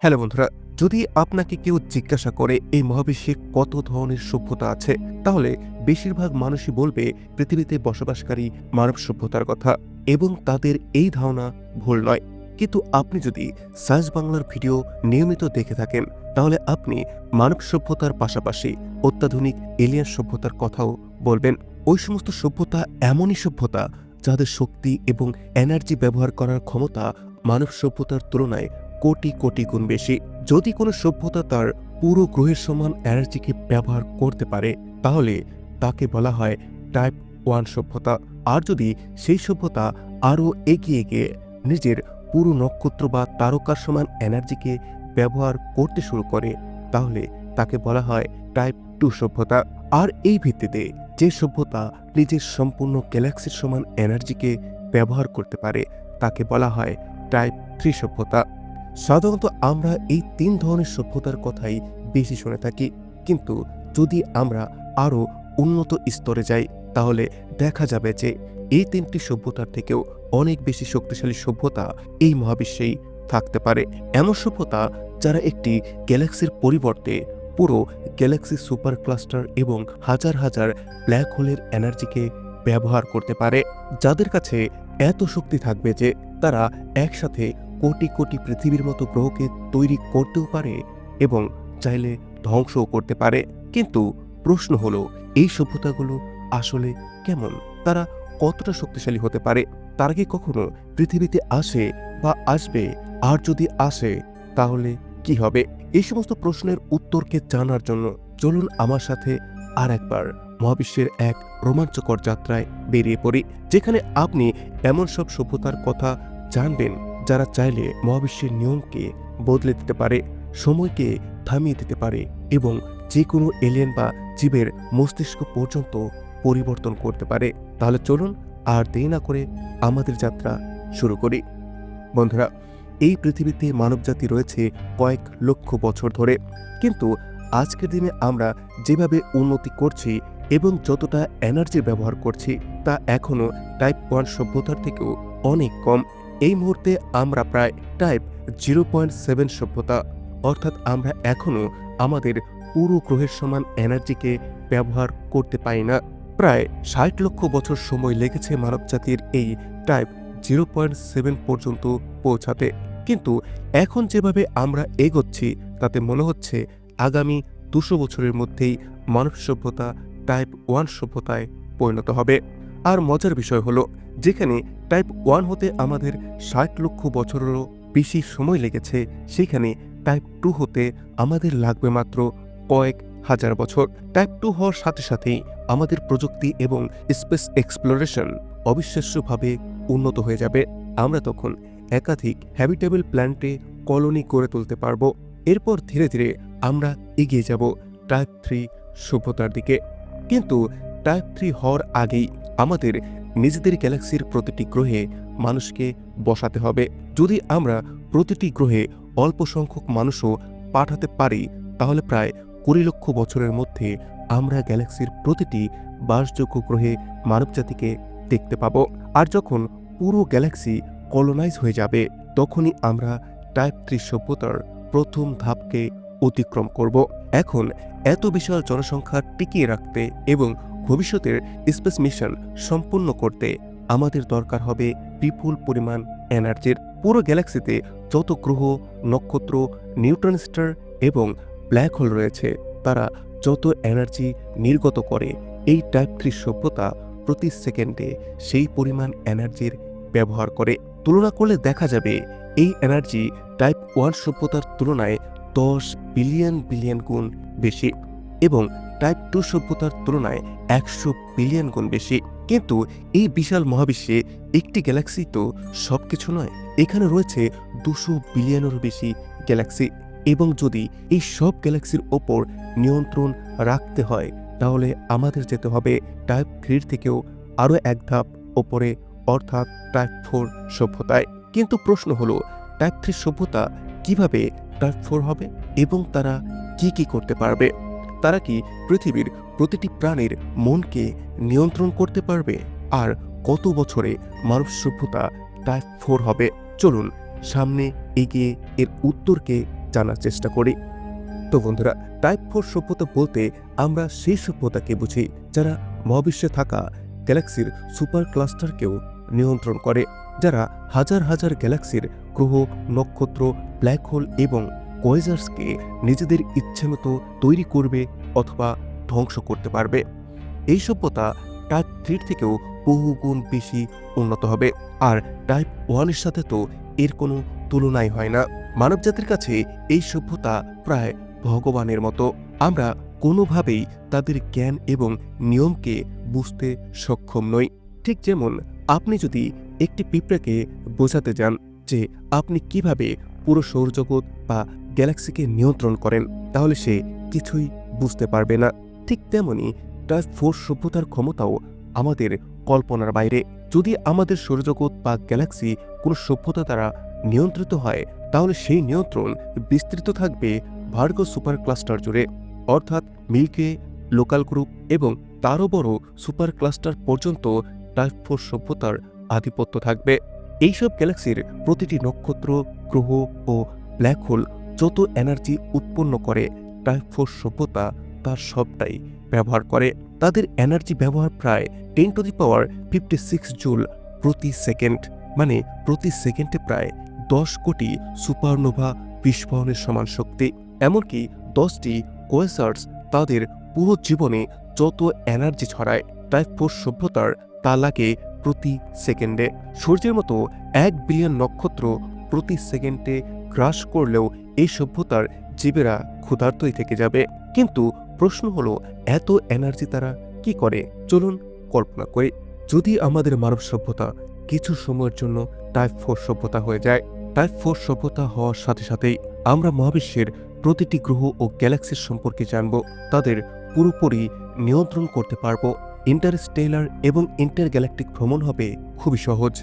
Hello বন্ধুরা, যদি আপনাকে কেউ জিজ্ঞাসা করে এই মহাবিশ্বে কত ধরনের সভ্যতা আছে, তাহলে বেশিরভাগ মানুষই বলবে পৃথিবীতে বসবাসকারী মানব সভ্যতার কথা, এবং তাদের এই ধারণা ভুল নয়। কিন্তু আপনি যদি সায়েন্স বাংলার ভিডিও নিয়মিত দেখে থাকেন, তাহলে আপনি মানব সভ্যতার পাশাপাশি অত্যাধুনিক এলিয়ান সভ্যতার কথাও বলবেন। ওই সমস্ত সভ্যতা এমনই সভ্যতা যাদের শক্তি এবং এনার্জি ব্যবহার করার ক্ষমতা মানব সভ্যতার তুলনায় কোটি কোটি গুণ বেশি। যদি কোনো সভ্যতা তার পুরো গ্রহের সমান এনার্জিকে ব্যবহার করতে পারে, তাহলে তাকে বলা হয় টাইপ 1 সভ্যতা। আর যদি সেই সভ্যতা আরও এগিয়ে গিয়ে নিজের পুরো নক্ষত্র বা তারকার সমান এনার্জিকে ব্যবহার করতে শুরু করে, তাহলে তাকে বলা হয় টাইপ 2 সভ্যতা। আর এই ভিত্তিতে যে সভ্যতা নিজের সম্পূর্ণ গ্যালাক্সির সমান এনার্জিকে ব্যবহার করতে পারে, তাকে বলা হয় টাইপ 3 সভ্যতা। সাধারণত আমরা এই 3 ধরনের সভ্যতার কথাই বেশি শুনে থাকি, কিন্তু যদি আমরা আরও উন্নত স্তরে যাই, তাহলে দেখা যাবে যে এই 3টি সভ্যতার থেকেও অনেক বেশি শক্তিশালী সভ্যতা এই মহাবিশ্বেই থাকতে পারে। এমন সভ্যতা যারা একটি গ্যালাক্সির পরিবর্তে পুরো গ্যালাক্সি সুপার ক্লাস্টার এবং হাজার হাজার ব্ল্যাক হোলের এনার্জিকে ব্যবহার করতে পারে, যাদের কাছে এত শক্তি থাকবে যে তারা একসাথে কোটি কোটি পৃথিবীর মতো গ্রহকে তৈরি করতেও পারে এবং চাইলে ধ্বংসও করতে পারে। কিন্তু প্রশ্ন হলো, এই সভ্যতাগুলো আসলে কেমন? তারা কতটা শক্তিশালী হতে পারে? তারা কি কখনো পৃথিবীতে আসে বা আসবে? আর যদি আসে, তাহলে কি হবে? এই সমস্ত প্রশ্নের উত্তরকে জানার জন্য চলুন আমার সাথে আর একবার মহাবিশ্বের এক রোমাঞ্চকর যাত্রায় বেরিয়ে পড়ি, যেখানে আপনি এমন সব সভ্যতার কথা জানবেন যারা চাইলে মহাবিশ্বের নিয়মকে বদলে দিতে পারে, সময়কে থামিয়ে দিতে পারে এবং যে কোনো এলিয়েন বা জীবের মস্তিষ্ক পর্যন্ত পরিবর্তন করতে পারে। তাহলে চলুন আর দেরি না করে আমাদের যাত্রা শুরু করি। বন্ধুরা, এই পৃথিবীতে মানবজাতি রয়েছে কয়েক লক্ষ বছর ধরে, কিন্তু আজকের দিনে আমরা যেভাবে উন্নতি করছি এবং যতটা এনার্জি ব্যবহার করছি, তা এখনও টাইপ 1 সভ্যতার থেকেও অনেক কম। এই মুহূর্তে আমরা প্রায় টাইপ 0.7 সভ্যতা, অর্থাৎ আমরা এখনও আমাদের পুরো গ্রহের সমান এনার্জিকে ব্যবহার করতে পারি না। প্রায় 60 লক্ষ বছর সময় লেগেছে মানবজাতির এই টাইপ 0.7 পর্যন্ত পৌঁছাতে। কিন্তু এখন যেভাবে আমরা এগোচ্ছি, তাতে মনে হচ্ছে আগামী 200 বছরের মধ্যেই মানব সভ্যতা টাইপ 1 সভ্যতায় পরিণত হবে। আর মজার বিষয় হলো, যেখানে টাইপ 1 হতে আমাদের 60 লক্ষ বছরেরও বেশি সময় লেগেছে, সেখানে টাইপ 2 হতে আমাদের লাগবে মাত্র কয়েক হাজার বছর। টাইপ 2 হওয়ার সাথে সাথেই আমাদের প্রযুক্তি এবং স্পেস এক্সপ্লোরেশন অবিশ্বাস্যভাবে উন্নত হয়ে যাবে। আমরা তখন একাধিক হ্যাবিটেবল প্ল্যানেটে কলোনি গড়ে তুলতে পারব। এরপর ধীরে ধীরে আমরা এগিয়ে যাব টাইপ 3 সভ্যতার দিকে। কিন্তু টাইপ 3 হওয়ার আগেই আমাদের নিজেদের গ্যালাক্সির প্রতিটি গ্রহে মানুষকে বসাতে হবে। যদি আমরা প্রতিটি গ্রহে অল্প সংখ্যক মানুষও পাঠাতে পারি, তাহলে প্রায় 20 লক্ষ বছরের মধ্যে আমরা গ্যালাক্সির প্রতিটি বাসযোগ্য গ্রহে মানবজাতিকে দেখতে পাব। আর যখন পুরো গ্যালাক্সি কলোনাইজ হয়ে যাবে, তখনই আমরা টাইপ 3 সভ্যতার প্রথম ধাপকে অতিক্রম করব। এখন এত বিশাল জনসংখ্যা টিকিয়ে রাখতে এবং ভবিষ্যতের স্পেস মিশন সম্পূর্ণ করতে আমাদের দরকার হবে বিপুল পরিমাণ এনার্জির। পুরো গ্যালাক্সিতে যত গ্রহ, নক্ষত্র, নিউট্রন স্টার এবং ব্ল্যাক হোল রয়েছে, তারা যত এনার্জি নির্গত করে, এই টাইপ 3 সভ্যতা প্রতি সেকেন্ডে সেই পরিমাণ এনার্জির ব্যবহার করে। তুলনা করলে দেখা যাবে এই এনার্জি টাইপ 1 সভ্যতার তুলনায় 10 বিলিয়ন বিলিয়ন গুণ বেশি এবং টাইপ 2 সভ্যতার তুলনায় 100 বিলিয়ন গুণ বেশি। কিন্তু এই বিশাল মহাবিশ্বে একটি গ্যালাক্সি তো সবকিছু নয়। এখানে রয়েছে 200 বিলিয়নেরও বেশি গ্যালাক্সি, এবং যদি এই সব গ্যালাক্সির ওপর নিয়ন্ত্রণ রাখতে হয়, তাহলে আমাদের যেতে হবে টাইপ 3 থেকেও আরও এক ধাপ ওপরে, অর্থাৎ টাইপ 4 সভ্যতায়। কিন্তু প্রশ্ন হলো, টাইপ 3 সভ্যতা কিভাবে টাইপ 4 হবে এবং তারা কি করতে পারবে? তারা কি পৃথিবীর প্রতিটি প্রাণীর মনকে নিয়ন্ত্রণ করতে পারবে? আর কত বছরে মানব সভ্যতা টাইপ 4 হবে? চলুন সামনে এগিয়ে এর উত্তরকে জানার চেষ্টা করি। তো বন্ধুরা, টাইপ 4 সভ্যতা বলতে আমরা সেই সভ্যতাকে বুঝি যারা মহাবিশ্বে থাকা গ্যালাক্সির সুপার ক্লাস্টারকেও নিয়ন্ত্রণ করে, যারা হাজার হাজার গ্যালাক্সির গ্রহ, নক্ষত্র, ব্ল্যাক হোল এবং কোয়েজার্সকে নিজেদের ইচ্ছেমতো তৈরি করবে অথবা ধ্বংস করতে পারবে। এই সভ্যতা টাইপ 3 থেকেও বহুগুণ বেশি উন্নত হবে, আর টাইপ 1 এর সাথে তো এর কোনো তুলনাই হয় না। মানবজাতির কাছে এই সভ্যতা প্রায় ভগবানের মতো। আমরা কোনোভাবেই তাদের জ্ঞান এবং নিয়মকে বুঝতে সক্ষম নই। ঠিক যেমন আপনি যদি একটি পিঁপড়াকে বোঝাতে যান যে আপনি কিভাবে পুরো সৌরজগৎ বা গ্যালাক্সিকে নিয়ন্ত্রণ করেন, তাহলে সে কিছুই বুঝতে পারবে না। ঠিক তেমনি টাইপ 4 সভ্যতার ক্ষমতাও আমাদের কল্পনার বাইরে। যদি আমাদের সৌরজগৎ বা গ্যালাক্সি কোনো সভ্যতা দ্বারা নিয়ন্ত্রিত হয়, তাহলে সেই নিয়ন্ত্রণ বিস্তৃত থাকবে ভার্গো সুপার ক্লাস্টার জুড়ে, অর্থাৎ মিল্কি ওয়ে, লোকাল গ্রুপ এবং তারও বড় সুপার ক্লাস্টার পর্যন্ত টাইপ 4 সভ্যতার আধিপত্য থাকবে। এইসব গ্যালাক্সির প্রতিটি নক্ষত্র, গ্রহ ও ব্ল্যাক হোল যত এনার্জি উৎপন্ন করে, টাইপ 4 সভ্যতা তার সবটাই ব্যবহার করে। তাদের এনার্জি ব্যবহার প্রায় 10⁻56 জুল প্রতি সেকেন্ড, মানে প্রতি সেকেন্ডে প্রায় 10 কোটি সুপারনোভা বিস্ফোরণের সমান শক্তি। এমনকি 10টি কোয়েসার্স তাদের পুরো জীবনে যত এনার্জি ছড়ায়, টাইপ 4 সভ্যতার তা লাগে প্রতি সেকেন্ডে। সূর্যের মতো 1 বিলিয়ন নক্ষত্র প্রতি সেকেন্ডে গ্রাস করলেও এই সভ্যতার জীবেরা ক্ষুধার্তই থেকে যাবে। কিন্তু প্রশ্ন হলো, এত এনার্জি তারা কি করে? চলুন কল্পনা করি, যদি আমাদের মানব সভ্যতা কিছু সময়ের জন্য টাইপ 4 সভ্যতা হয়ে যায়। টাইপ 4 সভ্যতা হওয়ার সাথে সাথেই আমরা মহাবিশ্বের প্রতিটি গ্রহ ও গ্যালাক্সির সম্পর্কে জানব, তাদের পুরোপুরি নিয়ন্ত্রণ করতে পারব। ইন্টারস্টেলার এবং ইন্টারগ্যালাকটিক ভ্রমণ হবে খুবই সহজ।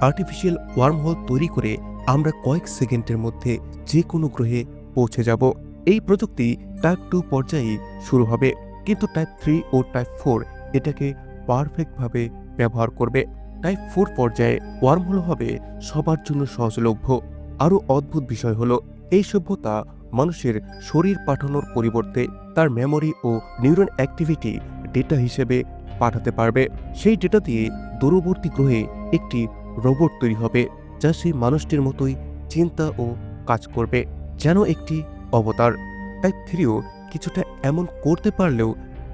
আর্টিফিশিয়াল ওয়ার্মহোল তৈরি করে আমরা কয়েক সেকেন্ডের মধ্যে যে কোনো গ্রহে পৌঁছে যাব। এই প্রযুক্তি টাইপ 2 পর্যায়ে শুরু হবে, কিন্তু টাইপ 3 ও টাইপ 4 এটাকে পারফেক্টভাবে ব্যবহার করবে। টাইপ 4 পর্যায়ে ওয়ার্মহোল হবে সবার জন্য সহজলভ্য। আরও অদ্ভুত বিষয় হলো, এই সভ্যতা মানুষের শরীর পাঠানোর পরিবর্তে তার মেমোরি ও নিউরন অ্যাক্টিভিটি ডেটা হিসেবে পাঠাতে পারবে। সেই ডেটা দিয়ে দূরবর্তী গ্রহে একটি রোবট তৈরি হবে, যা সেই মানুষটির মতোই চিন্তা ও কাজ করবে, যেন একটি অবতার। টাইপ 3ও কিছুটা এমন করতে পারলেও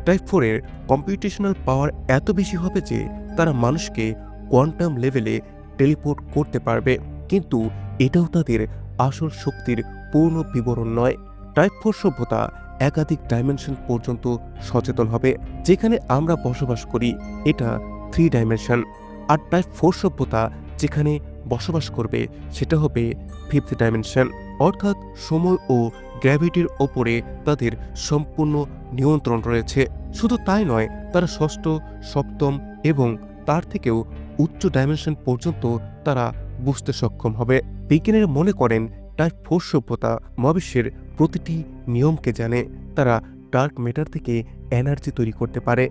টাইপ 4 এর কম্পিউটেশনাল পাওয়ার এত বেশি হবে যে তারা মানুষকে কোয়ান্টাম লেভেলে টেলিপোর্ট করতে পারবে। কিন্তু এটাও তাদের আসল শক্তির পূর্ণ বিবরণ নয়। টাইপ 4 সভ্যতা একাধিক ডাইমেনশন পর্যন্ত সচেতন হবে। যেখানে আমরা বসবাস করি এটা 3 ডাইমেনশন, আর টাইপ 4 সভ্যতা যেখানে বসবাস করবে সেটা হবে 5th ডাইমেনশন, অর্থাৎ সময় ও গ্র্যাভিটির ওপরে তাদের সম্পূর্ণ নিয়ন্ত্রণ রয়েছে। শুধু তাই নয়, তারা ষষ্ঠ, সপ্তম এবং তার থেকেও উচ্চ ডাইমেনশন পর্যন্ত তারা বুঝতে সক্ষম হবে। বিজ্ঞানীরা মনে করেন টাইপ 4 সভ্যতা মহাবিশ্বের প্রতিটি নিয়মকে জানে। তারা ডার্ক ম্যাটার থেকে এনার্জি তৈরি করতে পারে,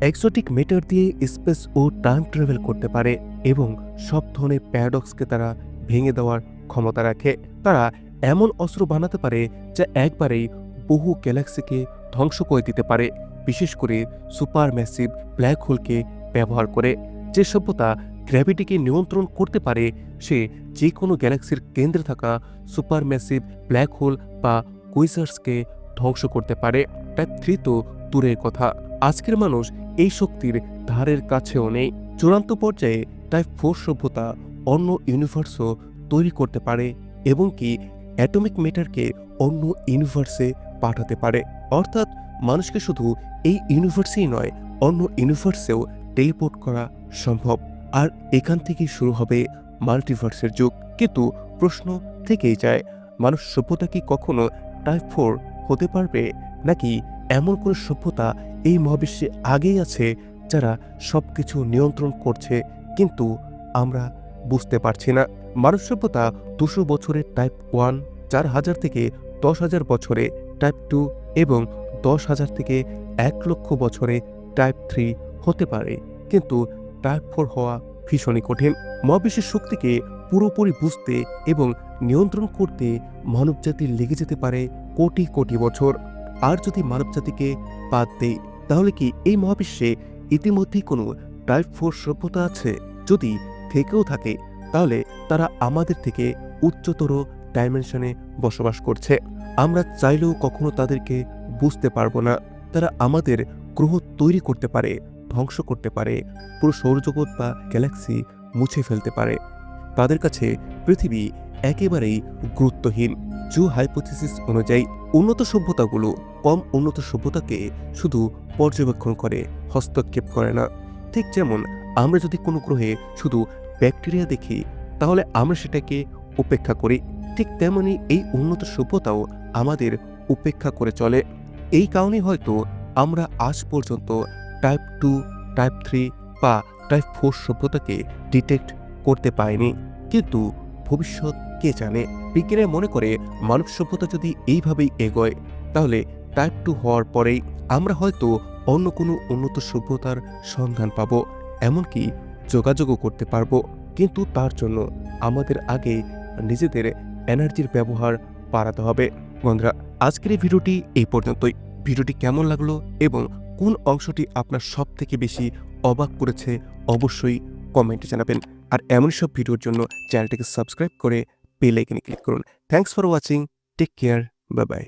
এক্সোটিক ম্যাটার দিয়ে স্পেস ও টাইম ট্রাভেল করতে পারে এবং সব ধরনের প্যারাডক্সকে তারা ভেঙে দেওয়ার ক্ষমতা রাখে। তারা এমন অস্ত্র বানাতে পারে যা একবারেই বহু গ্যালাক্সিকে ধ্বংস করে দিতে পারে, বিশেষ করে সুপার ম্যাসিভ ব্ল্যাক হোলকে ব্যবহার করে। যে সভ্যতা গ্র্যাভিটিকে নিয়ন্ত্রণ করতে পারে সে যে কোনো গ্যালাক্সির কেন্দ্রে থাকা সুপার ম্যাসিভ ব্ল্যাক হোল বা কুইজার্সকে ধ্বংস করতে পারে। টাইপ 3 তো দূরের কথা, আজকের মানুষ এই শক্তির ধারের কাছেও নেই। চূড়ান্ত পর্যায়ে টাইপ 4 সভ্যতা অন্য ইউনিভার্সও তৈরি করতে পারে এবং কি অ্যাটমিক ম্যাটারকে অন্য ইউনিভার্সে পাঠাতে পারে, অর্থাৎ মানুষকে শুধু এই ইউনিভার্সেই নয়, অন্য ইউনিভার্সেও টেলিপোর্ট করা সম্ভব। আর এখান থেকেই শুরু হবে মাল্টিভার্সের যুগ। কিন্তু প্রশ্ন থেকেই যায়, মানুষ সভ্যতা কি কখনো টাইপ 4 হতে পারবে, নাকি এমন কোনো সভ্যতা এই মহাবিশ্বে আগেই আছে যারা সবকিছু নিয়ন্ত্রণ করছে কিন্তু আমরা বুঝতে পারছি না? মানব সভ্যতা 200 বছরের টাইপ 1, 4000 থেকে 10,000 বছরে টাইপ 2 এবং 10,000 থেকে 1,00,000 বছরে টাইপ 3 হতে পারে, কিন্তু টাইপ 4 হওয়া ভীষণই কঠিন। মহাবিশ্বের শক্তিকে পুরোপুরি বুঝতে এবং নিয়ন্ত্রণ করতে মানবজাতির লেগে যেতে পারে কোটি কোটি বছর। আর যদি মানবজাতিকে বাদ দেই, তাহলে কি এই মহাবিশ্বে ইতিমধ্যেই কোনো টাইপ 4 সভ্যতা আছে? যদি থেকেও থাকে, তাহলে তারা আমাদের থেকে উচ্চতর ডাইমেনশনে বসবাস করছে। আমরা চাইলেও কখনো তাদেরকে বুঝতে পারবো না। তারা আমাদের গ্রহ তৈরি করতে পারে, ধ্বংস করতে পারে, পুরো সৌরজগৎ বা গ্যালাক্সি মুছে ফেলতে পারে। তাদের কাছে পৃথিবী একেবারেই গুরুত্বহীন। জু হাইপোথিসিস অনুযায়ী উন্নত সভ্যতাগুলো কম উন্নত সভ্যতাকে শুধু পর্যবেক্ষণ করে, হস্তক্ষেপ করে না। ঠিক যেমন আমরা যদি কোনো গ্রহে শুধু ব্যাকটেরিয়া দেখি, তাহলে আমরা সেটাকে উপেক্ষা করি। ঠিক তেমনি এই উন্নত সভ্যতাও আমাদের উপেক্ষা করে চলে। এই কারণেই হয়তো আমরা আজ পর্যন্ত টাইপ 2, টাইপ 3 বা টাইপ 4 সভ্যতাকে ডিটেক্ট করতে পারিনি। কিন্তু ভবিষ্যৎ কে জানে? বিজ্ঞানীরা মনে করে মানব সভ্যতা যদি এইভাবেই এগোয়, তাহলে টাইপ 2 হওয়ার পরেই আমরা হয়তো অন্য কোনো উন্নত সভ্যতার সন্ধান পাব, এমনকি যোগাযোগও করতে পারব। কিন্তু তার জন্য আমাদের আগে নিজেদের এনার্জির ব্যবহার বাড়াতে হবে। বন্ধুরা, আজকের এই ভিডিওটি এই পর্যন্তই। ভিডিওটি কেমন লাগলো এবং কোন অংশটি আপনার সব থেকে বেশি অবাক করেছে অবশ্যই কমেন্টে জানাবেন। আর এমন সব ভিডিওর জন্য চ্যানেলটিকে সাবস্ক্রাইব করে বেল আইকনে ক্লিক করুন। Thanks for watching. Take care. Bye by.